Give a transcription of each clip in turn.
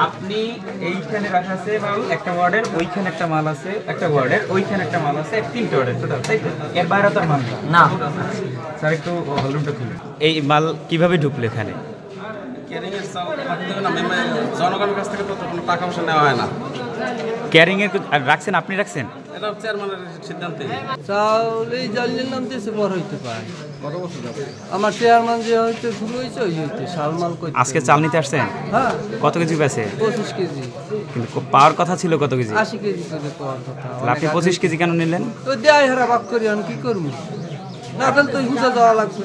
আপনি এইখানে রাখা আছে মাল একটা ওয়ার্ডের, ওইখানে একটা মাল আছে একটা ওয়ার্ডের, ওইখানে একটা মাল আছে, তিনটে ওয়ার্ডের টোটাল, তাই তো? এর বাইরে তো আর মাল না। স্যার একটু হলরুমটা খুলুন। এই মাল কিভাবে ঢুকলো এখানে? জনগণের কাছ থেকে তো কোনো টাকা পয়সা নেওয়া হয় না। ক্যারিং এর রাখছেন, আপনি রাখছেন? এটা চেয়ারম্যানের সিদ্ধান্ত। চাউল এই জালির নাম দিয়েছে বড় হইতে পারে। কত বছর যাবে? আমার চেয়ারম্যান যে হইতে শুরু হয়েছে ওই হইতে শালমাল কই। আজকে চাল নিতে আসছেন? হ্যাঁ। কত কেজি পেয়েছে? 25 কেজি। কিন্তু পাওয়ার কথা ছিল কত কেজি? 80 কেজি করে পাওয়ার কথা। আপনি 25 কেজি কেন নিলেন? তো দেয় হারা বাক করি আমি কি করব? না তাহলে তো হুজা দেওয়া লাগবে।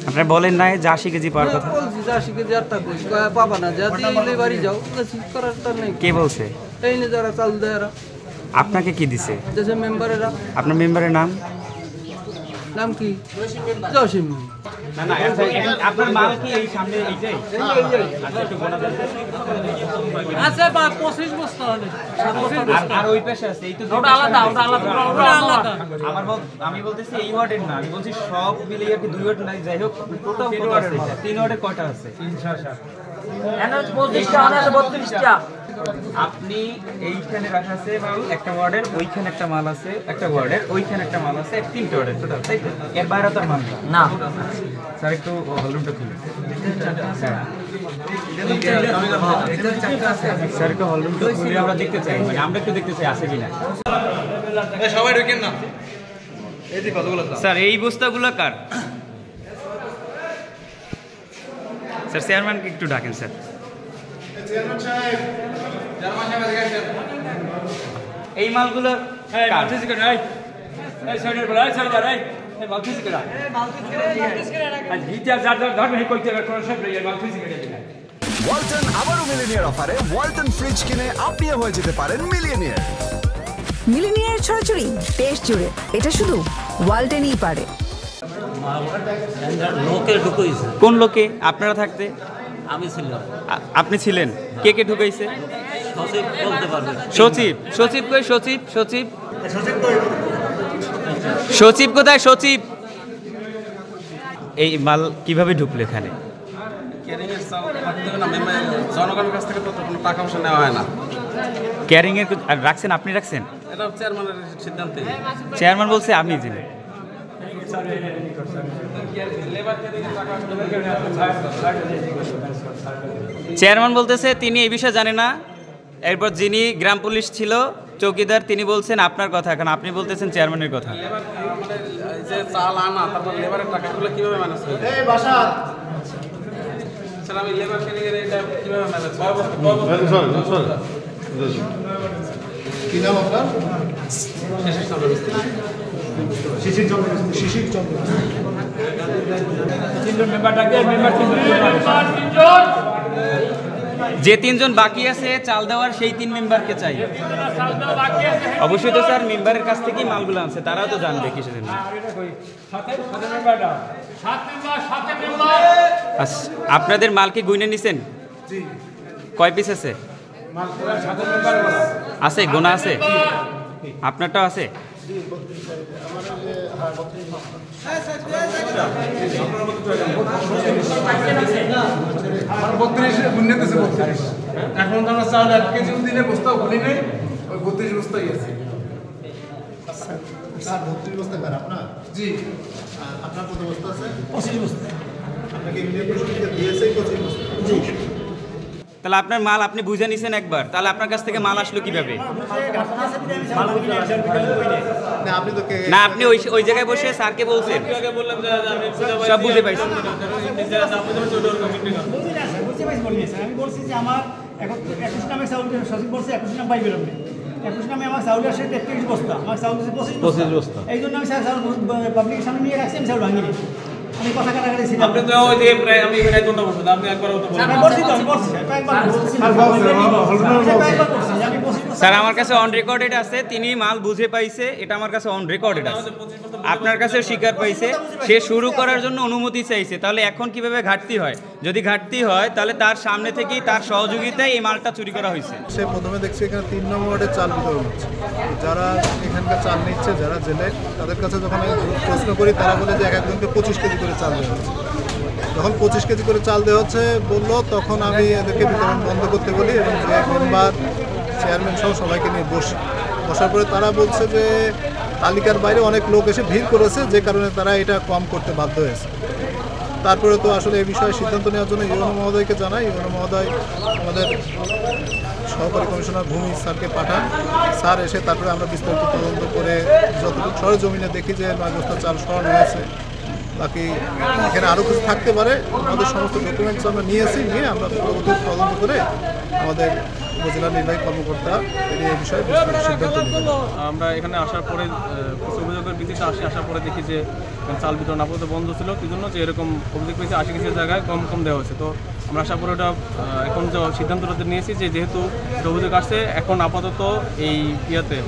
আপনি বলেন নাই যে 80 কেজি পাওয়ার কথা? বলছি 80 কেজি আরটা কই পাবা না, যা দিলে বাড়ি যাও, কিছু করার তো নেই। কে বলছে? এই নে যারা চাল দেয় এরা। আপনাকে কি দিছে? দেশের মেম্বারেরা। আপনার মেম্বারের নাম? নাম কি? জসিম। না না, আপনার মাল কি এই সামনে এইটাই? আচ্ছা একটু গোনা দেন। আচ্ছা বা 25 বস্তা হলে। আর ওই পাশে আছে, এই তো ওটা আলাদা, ওটা আলাদা। আমি বলতেছি এই ওয়ার্ডের না, আমি বলছি সব মিলিয়ে আর কি দুই ওয়ার্ড নাই, যাই হোক টোটাল কত আছে? তিন ওয়ার্ডে কয়টা আছে? 360। এনএস 25টা আর 32টা। আপনি এইখানে রাখা আছে মাল একটা ওয়ার্ডের, ওইখানে একটা মাল আছে একটা ওয়ার্ডের, ওইখানে একটা মাল আছে, তিনটে ওয়ার্ডের টোটাল, তাই তো? এর বাইরে তো আর মাল না। স্যার একটু হলরুমটা খুলুন। স্যার একটু হলরুমটা খুলে আমরা দেখতে চাই, মানে আমরা একটু দেখতে চাই আছে কিনা। সবাই ঢুকেন না। এই যে কতগুলো স্যার এই বস্তাগুলো কার? স্যার চেয়ারম্যানকে একটু ডাকেন স্যার। চেয়ারম্যান সাহেব, চেয়ারম্যান সাহেব এদিকে আসেন। এই মালগুলো কার? ওয়ালটন আবারও মিলিনিয়ার অফারে ওয়ালটন ফ্রিজ কিনে আপনিও হয়ে যেতে পারেন মিলিয়নিয়ার। মিলিনিয়ার ছড়াছড়ি দেশ জুড়ে, এটা শুধু ওয়ালটনই পারে। কোন লোকে? আপনারা থাকতে? আমি ছিলাম। আপনি ছিলেন? কে কে ঢুকাইছে? সচিব বলতে পারবে। সচিব? সচিব কই? সচিব সচিব সচিব কোথায়? সচিব এই মাল কিভাবে ঢুকলো এখানে? জনগণের কাছ থেকে তো কোনো টাকা পয়সা নেওয়া হয় না। ক্যারিং এর রাখছেন, আপনি রাখছেন? এটা চেয়ারম্যানের সিদ্ধান্ত। চেয়ারম্যান বলছে আপনি যিনি। চেয়ারম্যান বলতেছে তিনি এই বিষয়ে জানেন না। এরপর যিনি গ্রাম পুলিশ ছিল চৌকিদার, তিনি বলছেন আপনার কথা, এখন আপনি বলতেছেন চেয়ারম্যানের কথা। যে চাল আনা তারপর লেবারের টাকাগুলো কিভাবে ম্যানেজ করবে? স্যার আমি লেবার ক্যারিং এর এটা কিভাবে ম্যানেজ করব? কি নাম আপনার? শিশির চন্দ্র। যে তিনজন বাকি আছে চাল দেওয়ার, সেই 3 মেম্বারকে চাই। অবশ্যই তো স্যার মেম্বারের কাছ থেকেই মালগুলো আছে, তারাও তো জানবে কিসের জন্য। আপনাদের মালকে গুইনে নিছেন? কয় পিস আছে? আছে, গোনা আছে? আপনারটাও আছে? এখন তো আমরা চাল 1 কেজি দিনে বস্তাও খুলি নেই, ওই 32 বস্তাই আছে। স্যার 32 বস্তা কার আপনার? জি। আপনার কত বস্তা আছে? 25 বস্তা। আপনাকে ইউনিয়ন পরিষদ দিয়েছে 25 বস্তা। জি। তাহলে আপনার মাল আপনি বুঝে নিছেন একবার, তাহলে আপনার কাছ থেকে মাল আসলো কিভাবে? না আপনি তো না, আপনি ওই জায়গায় বসে স্যারকে বলছেন? সব বুঝে পাইছেন? আমি বলছি যে আমার 21 নামে চাউল সচিব বলছে 21 নাম পাইবে আপনি 21 নামে আমার চাউল আসে 33 বস্তা, আমার চাউল আছে 25 বস্তা। এই জন্য আমি চাউল পাবলিকের সামনে নিয়ে রাখছি, আমি চাউল ভাঙিনি। আমি কথা কাটাকাটি ছিলাম। আপনি তো ওই যে প্রায় আমি এখানে কোনটা বলছেন, আপনি একবারও তো বলেন। আমি বলছি তো, আমি বলছি কয়েকবার বলছি। স্যার আমার কাছে অন রেকর্ডেড আছে, তিনি মাল বুঝে পাইছে, এটা আমার কাছে অন রেকর্ডেড আছে। আপনার কাছে স্বীকার পাইছে, সে শুরু করার জন্য অনুমতি চাইছে। তাহলে এখন কিভাবে ঘাটতি হয়? যদি ঘাটতি হয় তাহলে তার সামনে থেকেই তার সহযোগিতায় এই মালটা চুরি করা হয়েছে। সে প্রথমে দেখছি এখানে 3 নম্বর ওয়ার্ডে চাল বিতরণ হচ্ছে। যারা এখানকার চাল নিচ্ছে, যারা জেলে, তাদের কাছে যখন আমি প্রশ্ন করি তারা বলে যে এক একজনকে 25 কেজি করে চাল দেওয়া হচ্ছে। যখন 25 কেজি করে চাল দেওয়া হচ্ছে বললো, তখন আমি এদেরকে বিতরণ বন্ধ করতে বলি এবং যে মেম্বার চেয়ারম্যান সহ সবাইকে নিয়ে বসার পরে তারা বলছে যে তালিকার বাইরে অনেক লোক এসে ভিড় করেছে, যে কারণে তারা এটা কম করতে বাধ্য হয়েছে। তারপরে তো আসলে এই বিষয়ে সিদ্ধান্ত নেওয়ার জন্য ইউনো মহোদয়কে জানাই। ইউনো মহোদয় আমাদের সহকারী কমিশনার ভূমি স্যারকে পাঠান। স্যার এসে তারপরে আমরা বিস্তারিত তদন্ত করে যতটুকু সরেজমিনে দেখি যে 9 বস্তা চাল সরানো হয়েছে, বাকি এখানে আরও কিছু থাকতে পারে। আমাদের সমস্ত ডকুমেন্টস আমরা নিয়েছি, নিয়ে আমরা পরবর্তী তদন্ত করে আমাদের উপজেলা নির্বাহী কর্মকর্তা এই বিষয়ে সিদ্ধান্ত নেবেন। আমরা এখানে আসার পরে কিছু অভিযোগের ভিত্তিতে আসার পরে দেখি যে চাল বিতরণ আপাতত বন্ধ ছিল, কি জন্য যে এরকম অভিযোগ পেয়েছে 80 কেজির জায়গায় কম দেওয়া হয়েছে। তো আমরা আসার পরে ওটা এখন যে সিদ্ধান্তটা নিয়েছি যে যেহেতু অভিযোগ আসছে, এখন আপাতত এই ইয়াতে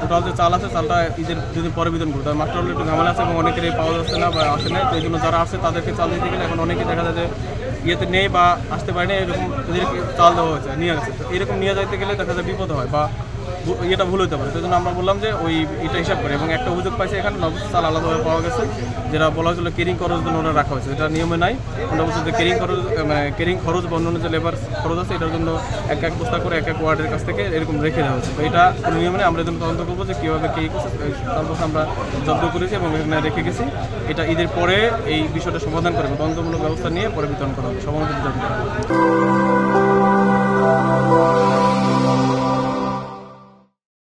টোটাল যে চাল আছে, চালটা ঈদের যদি পরে বিতরণ করবে, তার মাস্টার একটু ঝামেলা আছে এবং অনেকেরই পাওয়া যাচ্ছে না বা আসে না। তো এই জন্য যারা আসছে তাদেরকে চাল দিতে গেলে এখন অনেকেই দেখা যায় যে ইয়েতে নেই বা আসতে পারে না, এরকম তাদেরকে চাল দেওয়া হয়েছে, নিয়ে গেছে। তো এরকম নিয়ে যাইতে গেলে দেখা যায় বিপদ হয় বা এটা ভুল হতে পারে। সেই জন্য আমরা বললাম যে এটা হিসাব করে, এবং একটা অভিযোগ পাইছে এখানে 9 বস্তা চাল আলাদাভাবে পাওয়া গেছে, যেটা বলা হয়েছিল কেরিং খরচের জন্য ওটা রাখা হয়েছে। এটা নিয়মে নাই। ওটা বলছে যে কেরিং খরচ বা অন্যান্য যে লেবার খরচ আছে, এটার জন্য এক বস্তা করে এক ওয়ার্ডের কাছ থেকে এরকম রেখে দেওয়া হয়েছে। তো এটা কোনো নিয়মে নেই। আমরা এজন্য তদন্ত করবো যে কীভাবে কে করছে, তারপর আমরা জব্দ করেছি এবং এখানে রেখে গেছি। এটা ঈদের পরে এই বিষয়টা সমাধান করবে, তদন্তমূলক ব্যবস্থা নিয়ে পরে বিতরণ করা হবে, সমাধান বিতরণ করা হবে।